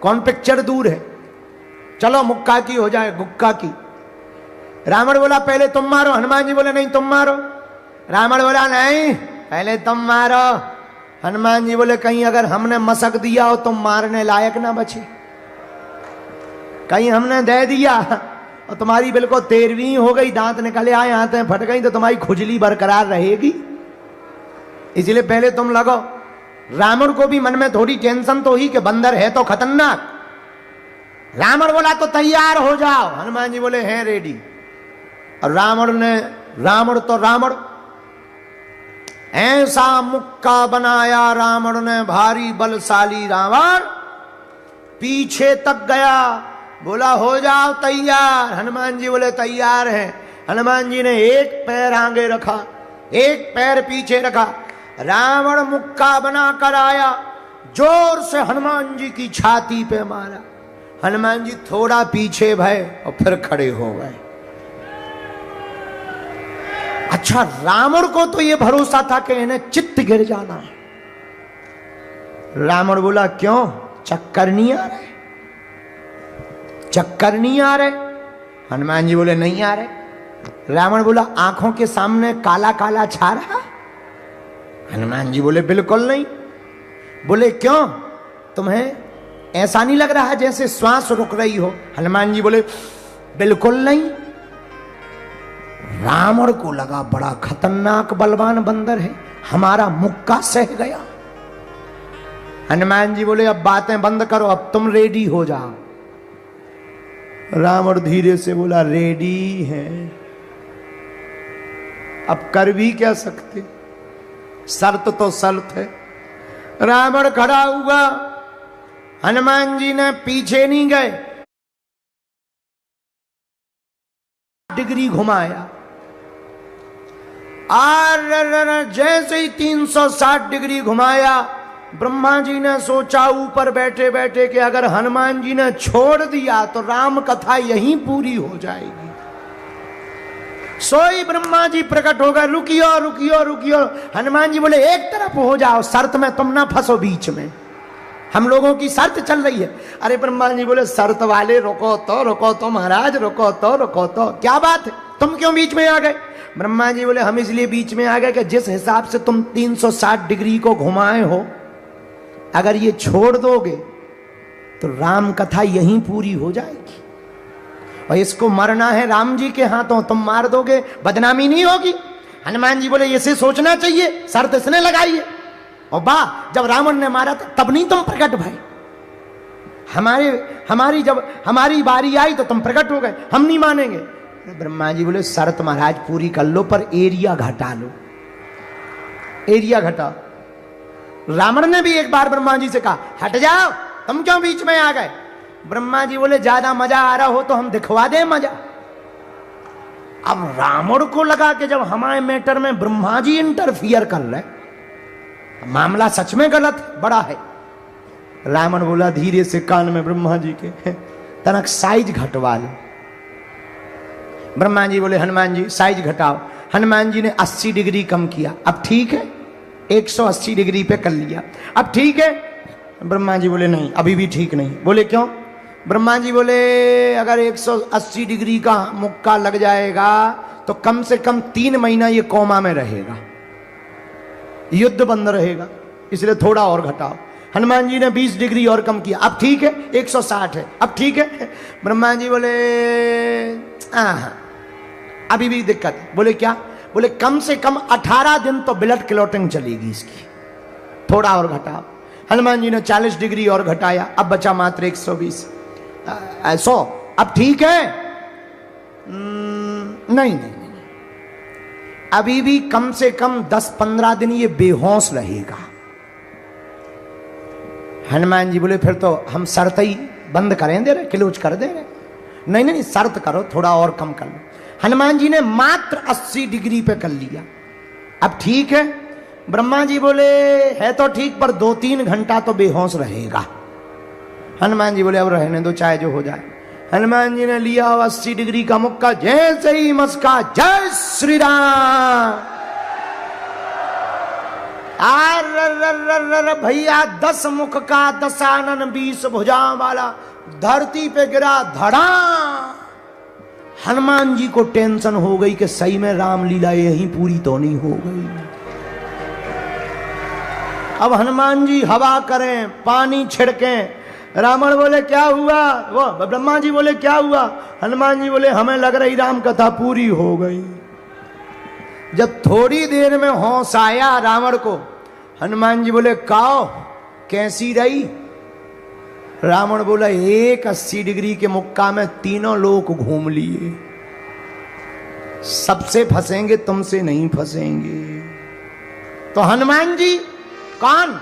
कौन पिक्चर दूर है, चलो मुक्का की हो जाए गुक्का की। रावण बोला पहले तुम मारो, हनुमान जी बोले नहीं तुम मारो। रावण बोला नहीं पहले तुम मारो। हनुमान जी बोले कहीं अगर हमने मसक दिया हो तो मारने लायक ना बचे, कहीं हमने दे दिया और तुम्हारी बिल्कुल 13वीं हो गई, दांत निकले आए, आंतें फट गई, तो तुम्हारी खुजली बरकरार रहेगी, इसलिए पहले तुम लगो। रावण को भी मन में थोड़ी टेंशन तो ही कि बंदर है तो खतरनाक। रावण बोला तो तैयार हो जाओ। हनुमान जी बोले हैं रेडी। और रावण ऐसा मुक्का बनाया रावण ने, भारी बलशाली रावण पीछे तक गया, बोला हो जाओ तैयार। हनुमान जी बोले तैयार हैं। हनुमान जी ने एक पैर आगे रखा, एक पैर पीछे रखा। रावण मुक्का बनाकर आया, जोर से हनुमान जी की छाती पे मारा। हनुमान जी थोड़ा पीछे भय और फिर खड़े हो गए। अच्छा, रावण को तो यह भरोसा था कि इन्हें चित्त गिर जाना है। रावण बोला क्यों, चक्कर नहीं आ रहे, चक्कर नहीं आ रहे? हनुमान जी बोले नहीं आ रहे। रावण बोला आंखों के सामने काला काला छा रहा? हनुमान जी बोले बिल्कुल नहीं। बोले क्यों, तुम्हें ऐसा नहीं लग रहा जैसे श्वास रुक रही हो? हनुमान जी बोले बिल्कुल नहीं। रावण को लगा बड़ा खतरनाक बलवान बंदर है, हमारा मुक्का सह गया। हनुमान जी बोले अब बातें बंद करो, अब तुम रेडी हो जाओ। रावण धीरे से बोला रेडी है, अब कर भी क्या सकते, शर्त तो शर्त है। रावण खड़ा हुआ, हनुमान जी ने पीछे नहीं गए, डिग्री घुमाया और जैसे ही 360 डिग्री घुमाया, ब्रह्मा जी ने सोचा ऊपर बैठे बैठे कि अगर हनुमान जी ने छोड़ दिया तो राम कथा यहीं पूरी हो जाएगी। सोई ब्रह्मा जी प्रकट हो गए, रुकियो रुकियो रुकियो। हनुमान जी बोले एक तरफ हो जाओ, शर्त में तुम ना फंसो बीच में, हम लोगों की शर्त चल रही है। अरे ब्रह्मा जी बोले शर्त वाले रुको तो महाराज, रुको तो क्या बात है, तुम क्यों बीच में आ गए? ब्रह्मा जी बोले हम इसलिए बीच में आ गए कि जिस हिसाब से तुम 360 डिग्री को घुमाए हो, अगर ये छोड़ दोगे तो राम कथा यहीं पूरी हो जाएगी, और इसको मरना है राम जी के हाथों, तुम मार दोगे बदनामी नहीं होगी। हनुमान जी बोले इसे सोचना चाहिए, शर्त इसने लगाई है। और वाह, जब रावण ने मारा था तब नहीं तुम प्रकट भाई, जब हमारी बारी आई तो तुम प्रकट हो गए, हम नहीं मानेंगे। ब्रह्मा जी बोले शर्त महाराज पूरी कर लो, पर एरिया घटा लो, एरिया घटा। रावण ने भी एक बार ब्रह्मा जी से कहा हट जाओ, तुम क्यों बीच में आ गए? ब्रह्मा जी बोले ज्यादा मजा आ रहा हो तो हम दिखवा दें मजा। अब रावण को लगा कि जब हमारे मैटर में ब्रह्मा जी इंटरफियर कर रहे, मामला सच में गलत बड़ा है। रावण बोला धीरे से कान में ब्रह्मा जी के, तनक साइज घटवा लो। ब्रह्मा जी बोले हनुमान जी साइज घटाओ। हनुमान जी ने 80 डिग्री कम किया, अब ठीक है, 180 डिग्री पे कर लिया, अब ठीक है। ब्रह्मा जी बोले नहीं अभी भी ठीक नहीं। बोले क्यों? ब्रह्मा जी बोले अगर 180 डिग्री का मुक्का लग जाएगा तो कम से कम 3 महीना ये कोमा में रहेगा, युद्ध बंद रहेगा, इसलिए थोड़ा और घटाओ। हनुमान जी ने 20 डिग्री और कम किया, अब ठीक है 160 है, अब ठीक है। ब्रह्मा जी बोले अभी भी दिक्कत है। बोले क्या? बोले कम से कम 18 दिन तो ब्लड क्लॉटिंग चलेगी इसकी, थोड़ा और घटाओ। हनुमान जी ने 40 डिग्री और घटाया, अब बचा मात्र 120 100, अब ठीक है? नहीं, अभी भी कम से कम 10-15 दिन ये बेहोश रहेगा। हनुमान जी बोले फिर तो हम शर्त ही बंद करें दे रहे, क्लोज कर दे रहे। नहीं, शर्त करो, थोड़ा और कम कर लो। हनुमान जी ने मात्र 80 डिग्री पे कर लिया, अब ठीक है। ब्रह्मा जी बोले है तो ठीक, पर 2-3 घंटा तो बेहोश रहेगा। हनुमान जी बोले अब रहने दो, चाहे जो हो जाए। हनुमान जी ने लिया 80 डिग्री का मुक्का, जैसे ही मस्का जय श्री राम, भैया 10 मुख का 10 आनन 20 भुजाओं वाला धरती पे गिरा धड़ा। हनुमान जी को टेंशन हो गई कि सही में रामलीला यहीं पूरी तो नहीं हो गई। अब हनुमान जी हवा करें, पानी छिड़कें। रावण बोले क्या हुआ? वो ब्रह्मा जी बोले क्या हुआ? हनुमान जी बोले हमें लग रही राम कथा पूरी हो गई। जब थोड़ी देर में होश आया रावण को, हनुमान जी बोले काओ कैसी रही? रावण बोला 180 डिग्री के मुक्का में तीनों लोग घूम लिए, सबसे फंसेंगे तुमसे नहीं फंसेंगे। तो हनुमान जी कौन?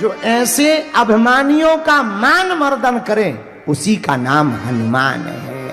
जो ऐसे अभिमानियों का मान मर्दन करें उसी का नाम हनुमान है।